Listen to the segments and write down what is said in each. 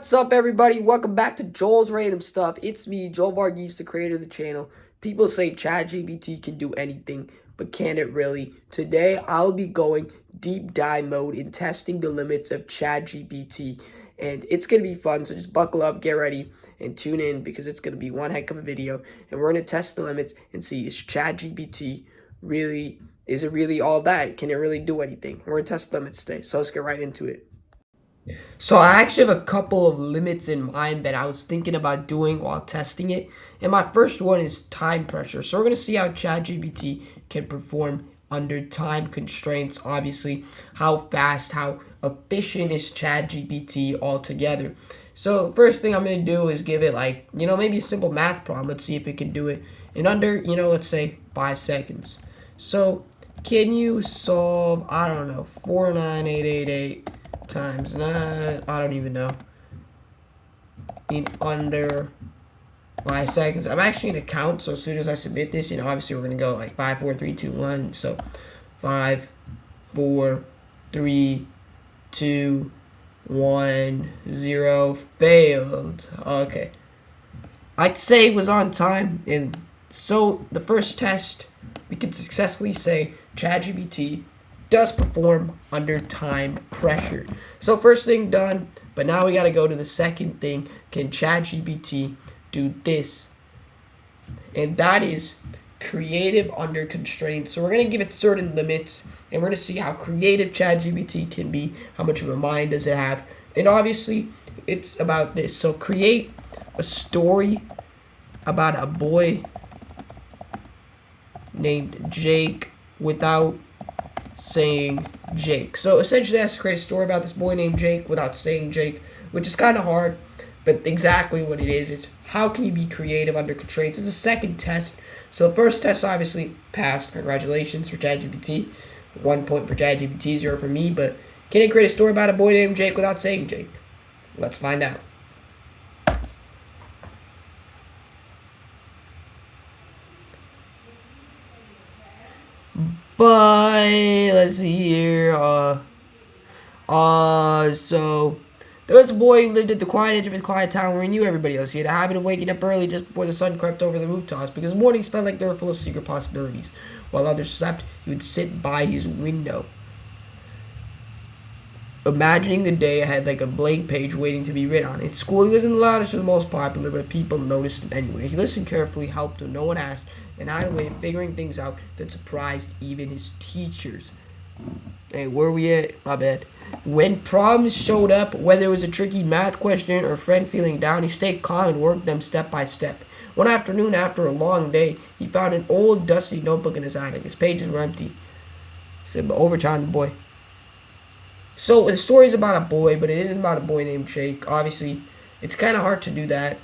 What's up, everybody? Welcome back to Joel's Random Stuff. It's me, Joel Varghese, the creator of the channel. People say ChatGPT can do anything, but can it really? Today, I'll be going deep dive mode in testing the limits of ChatGPT, and it's going to be fun, so just buckle up, get ready, and tune in because it's going to be one heck of a video, and we're going to test the limits and see is ChatGPT really, is it really all that? Can it really do anything? We're going to test limits today, so let's get right into it. So I actually have a couple of limits in mind that I was thinking about doing while testing it. And my first one is time pressure. So we're going to see how ChatGPT can perform under time constraints. Obviously, how fast, how efficient is ChatGPT altogether. So the first thing I'm going to do is give it maybe a simple math problem. Let's see if it can do it in under, let's say 5 seconds. So can you solve, I don't know, 49888 times 9, I don't even know, in under 5 seconds. I'm actually going to count, so as soon as I submit this, obviously we're going to go like 5, 4, 3, 2, 1. So 5, 4, 3, 2, 1, 0, failed. Okay. I'd say it was on time, and so the first test, we can successfully say ChatGPT does perform under time pressure. So first thing done, but now we got to go to the second thing. Can ChatGPT do this? And that is creative under constraints. So we're going to give it certain limits, and we're going to see how creative ChatGPT can be, how much of a mind does it have. And obviously, it's about this. So create a story about a boy named Jake without saying Jake. So essentially, it has to create a story about this boy named Jake without saying Jake, which is kind of hard, but exactly what it is. It's how can you be creative under constraints. It's a second test. So the first test obviously passed. Congratulations for ChatGPT. 1 point for ChatGPT, 0 for me. But can it create a story about a boy named Jake without saying Jake? Let's find out. But let's see here. So there was a boy who lived at the quiet edge of his quiet town where he knew everybody else. He had a habit of waking up early just before the sun crept over the rooftops because mornings felt like they were full of secret possibilities. While others slept, he would sit by his window, imagining the day ahead like a blank page waiting to be written on. In school, he wasn't the loudest or the most popular, but people noticed him anyway. He listened carefully, helped when no one asked, and had a way of figuring things out that surprised even his teachers. Hey, where are we at? My bad. When problems showed up, whether it was a tricky math question or a friend feeling down, he stayed calm and worked them step by step. One afternoon, after a long day, he found an old, dusty notebook in his attic. His pages were empty. He said, but over time, the boy. So the story is about a boy, but it isn't about a boy named Jake. Obviously, it's kind of hard to do that.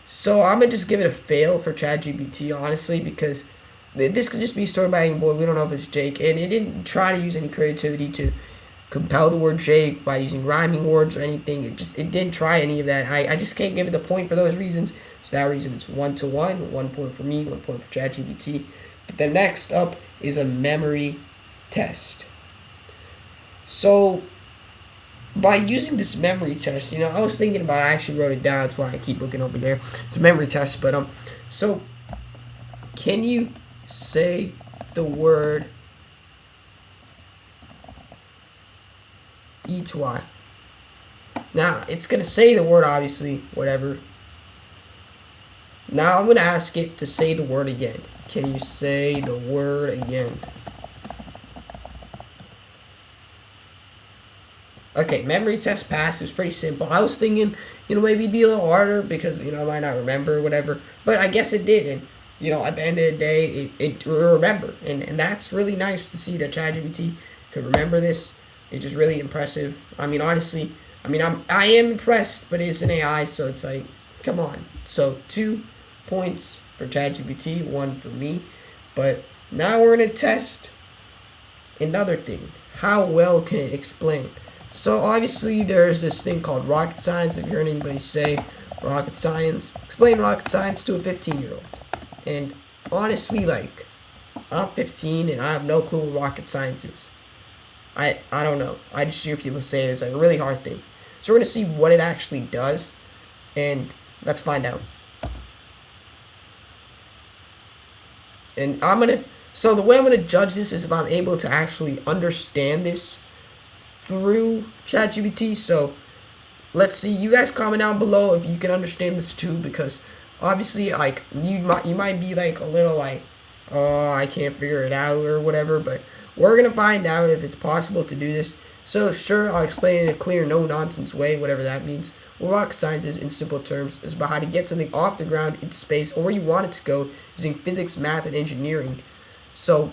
So I'm going to just give it a fail for ChatGPT, honestly, because this could just be a story about a boy. We don't know if it's Jake. And it didn't try to use any creativity to compel the word Jake by using rhyming words or anything. It didn't try any of that. I just can't give it the point for those reasons. So that reason it's 1-1. 1 point for me, 1 point for ChatGPT. But the next up is a memory test. So by using this memory test, I was thinking about it. I actually wrote it down. That's why I keep looking over there. It's a memory test, but so can you say the word E to Y? Now it's gonna say the word, obviously, whatever. Now I'm gonna ask it to say the word again. Can you say the word again? Okay, memory test passed. It was pretty simple. I was thinking, maybe it'd be a little harder because, I might not remember or whatever. But I guess it did. And, at the end of the day, it remembered. And that's really nice to see that ChatGPT could remember this. It's just really impressive. I mean, honestly, I am impressed, but it's an AI, so it's like, come on. So 2 points for ChatGPT, 1 for me. But now we're going to test another thing. How well can it explain? So obviously there's this thing called rocket science. If you heard anybody say rocket science, explain rocket science to a 15-year-old. And honestly, I'm 15 and I have no clue what rocket science is. I don't know. I just hear people say it's like a really hard thing. So we're going to see what it actually does, and let's find out. And so the way I'm going to judge this is if I'm able to actually understand this through ChatGPT. So let's see, you guys comment down below if you can understand this too, because obviously, like, you might be like a little like, oh, I can't figure it out or whatever, but we're gonna find out if it's possible to do this. So sure, I'll explain it in a clear, no-nonsense way, whatever that means. Well, rocket science is, in simple terms, is about how to get something off the ground into space or where you want it to go using physics, math, and engineering. So,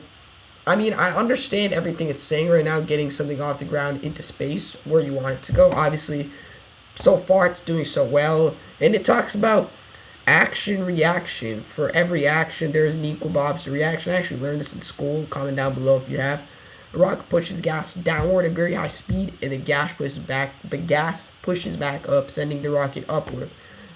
I mean, I understand everything it's saying right now, getting something off the ground into space where you want it to go. Obviously, so far it's doing so well, and it talks about action reaction. For every action there is an equal but opposite reaction. I actually learned this in school. Comment down below if you have. A rocket pushes gas downward at very high speed, and the gas pushes back up, sending the rocket upward.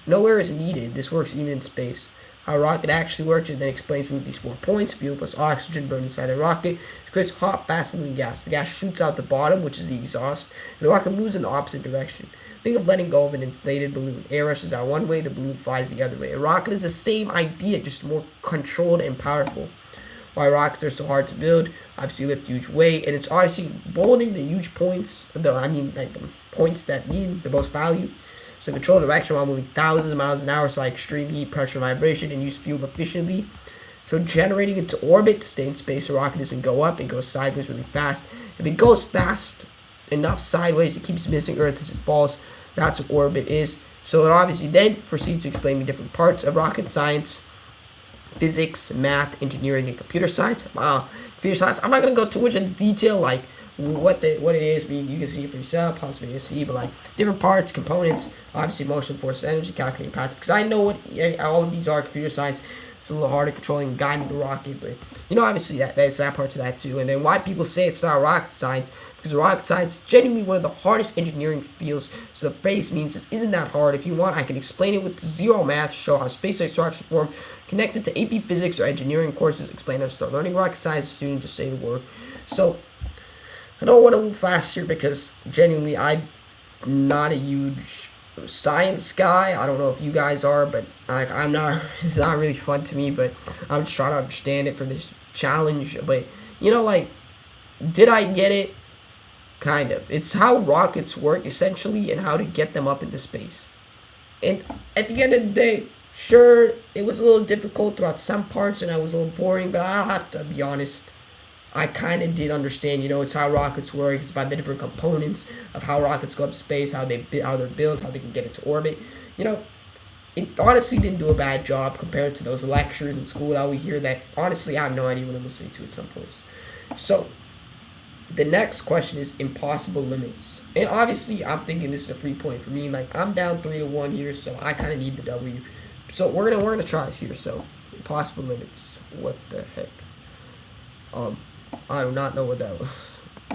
Nowhere is needed. This works even in space. How a rocket actually works, it then explains with these 4 points. Fuel plus oxygen burned inside the rocket. It creates hot, fast-moving gas. The gas shoots out the bottom, which is the exhaust, and the rocket moves in the opposite direction. Think of letting go of an inflated balloon. Air rushes out one way, the balloon flies the other way. A rocket is the same idea, just more controlled and powerful. Why rockets are so hard to build? Obviously lift huge weight, and it's obviously bolding the huge points, the points that mean the most value. So control direction while moving thousands of miles an hour, so like extreme heat, pressure, vibration, and use fuel efficiently. So generating into orbit to stay in space, a rocket doesn't go up, it goes sideways really fast. If it goes fast enough sideways, it keeps missing Earth as it falls. That's what orbit is. So it obviously then proceeds to explain the different parts of rocket science: physics, math, engineering, and computer science. Computer science, I'm not going to go too much into detail, like what it is, but you can see it for yourself, possibly you see, but like different parts, components, obviously motion, force, energy, calculating paths, because I know what all of these are. Computer science, it's a little harder controlling and guiding the rocket, but you know, obviously that's that part to that too. And then why people say it's not rocket science, because rocket science is genuinely one of the hardest engineering fields. So the phrase means this isn't that hard. If you want, I can explain it with zero math, show how space structures form, connected to AP physics or engineering courses, explain how to start learning rocket science as soon as just say the word. So I don't want to move faster because genuinely I'm not a huge science guy. I don't know if you guys are, but like I'm not. It's not really fun to me, but I'm just trying to understand it for this challenge. But you know, like, did I get it? Kind of. It's how rockets work essentially, and how to get them up into space. And at the end of the day, sure, it was a little difficult throughout some parts, and I was a little boring. But I'll have to be honest, I kind of did understand. You know, it's how rockets work. It's about the different components of how rockets go up space, how they're built, how they can get into orbit. You know, it honestly didn't do a bad job compared to those lectures in school that we hear that honestly I have no idea what I'm listening to at some points. So the next question is impossible limits. And obviously I'm thinking this is a free point for me. Like, I'm down 3-1 here, so I kind of need the W. So we're gonna try this here. So impossible limits. What the heck? I do not know what that was.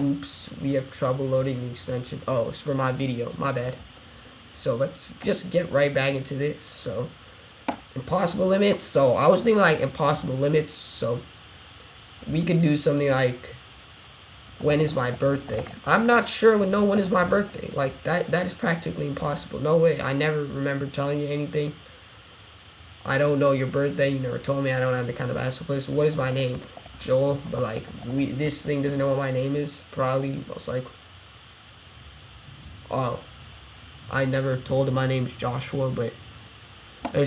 Oops, we have trouble loading the extension. Oh, it's for my video. My bad. So let's just get right back into this. So impossible limits. So I was thinking like impossible limits. So we could do something like, when is my birthday? I'm not sure when is my birthday. Like that is practically impossible. No way. I never remember telling you anything. I don't know your birthday. You never told me. I don't have the kind of ask place. What is my name? Joel. But like this thing doesn't know what my name is. Probably, most likely. Oh, I never told him my name's Joshua. But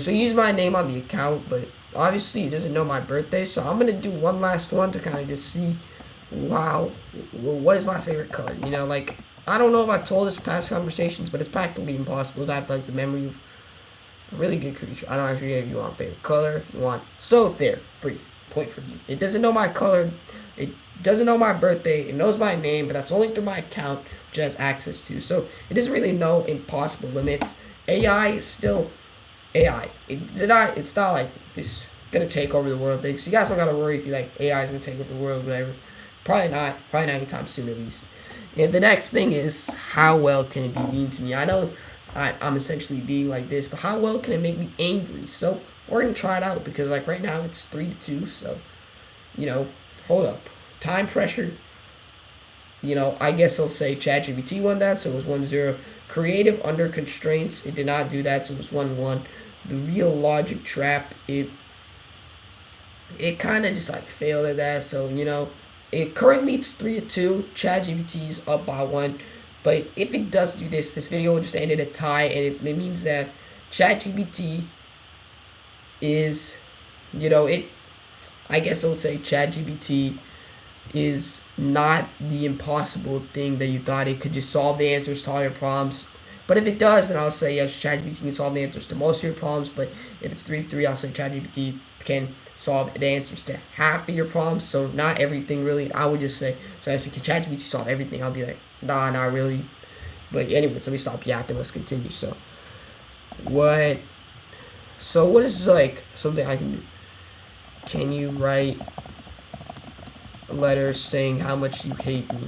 so use my name on the account. But obviously it doesn't know my birthday. So I'm gonna do one last one to kind of just see. Wow, what is my favorite color? You know, like, I don't know if I've told this in past conversations, but it's practically impossible to have like the memory of a really good creature. I don't actually know if you want favorite color, if you want. So there, free point for me. It doesn't know my color, it doesn't know my birthday, it knows my name, but that's only through my account, which it has access to. So it doesn't really know impossible limits. AI is still AI. It's not like this gonna take over the world thing. So you guys don't gotta worry if you like AI is gonna take over the world, whatever. Probably not anytime soon, at least. And the next thing is, how well can it be mean to me? I know I'm essentially being like this, but how well can it make me angry? So we're gonna try it out, because like right now it's 3-2. So, you know, hold up, time pressure. You know, I guess I'll say ChatGPT won that, so it was 1-0. Creative under constraints, it did not do that, so it was 1-1. The real logic trap, it kind of just like failed at that. So it currently it's 3-2. ChatGPT is up by 1, but if it does do this video will just end in a tie, and it means that ChatGPT is, it. I guess I would say ChatGPT is not the impossible thing that you thought. It could just solve the answers to all your problems. But if it does, then I'll say yes, ChatGPT can solve the answers to most of your problems. But if it's 3-3, I'll say ChatGPT can solve the answers to half of your problems. So not everything really. I would just say, so as we can ChatGPT solve everything, I'll be like, nah, not really. But anyways, let me stop yapping. Let's continue. So what is like something I can do? Can you write a letter saying how much you hate me?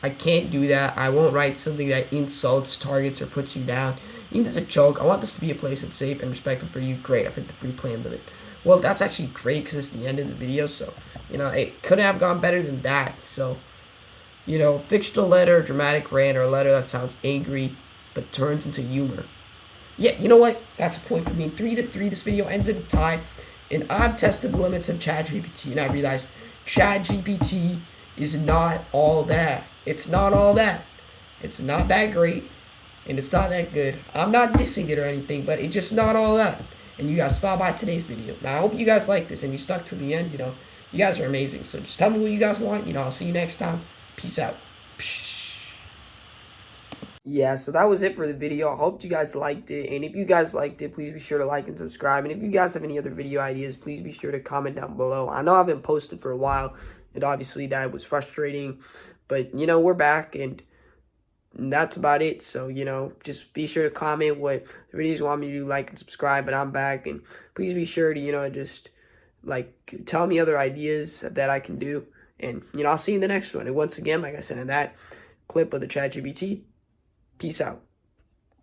I can't do that. I won't write something that insults, targets, or puts you down. Even as a joke, I want this to be a place that's safe and respectful for you. Great, I've hit the free plan limit. Well, that's actually great because it's the end of the video, so, it could have gone better than that. So, fictional letter, dramatic rant, or a letter that sounds angry but turns into humor. Yeah, you know what? That's a point for me. 3-3, this video ends in a tie. And I've tested the limits of ChatGPT, and I realized ChatGPT is not all that. It's not all that. It's not that great, and it's not that good. I'm not dissing it or anything, but it's just not all that. And you guys saw by today's video. Now, I hope you guys like this, and you stuck to the end. You guys are amazing. So just tell me what you guys want. I'll see you next time. Peace out. Yeah, so that was it for the video. I hope you guys liked it. And if you guys liked it, please be sure to like and subscribe. And if you guys have any other video ideas, please be sure to comment down below. I know I've been posted for a while, and obviously that was frustrating. But, we're back, and that's about it. So, just be sure to comment what the videos you want me to do, like and subscribe. But I'm back, and please be sure to, just, tell me other ideas that I can do. And, I'll see you in the next one. And once again, like I said in that clip of the ChatGPT, peace out.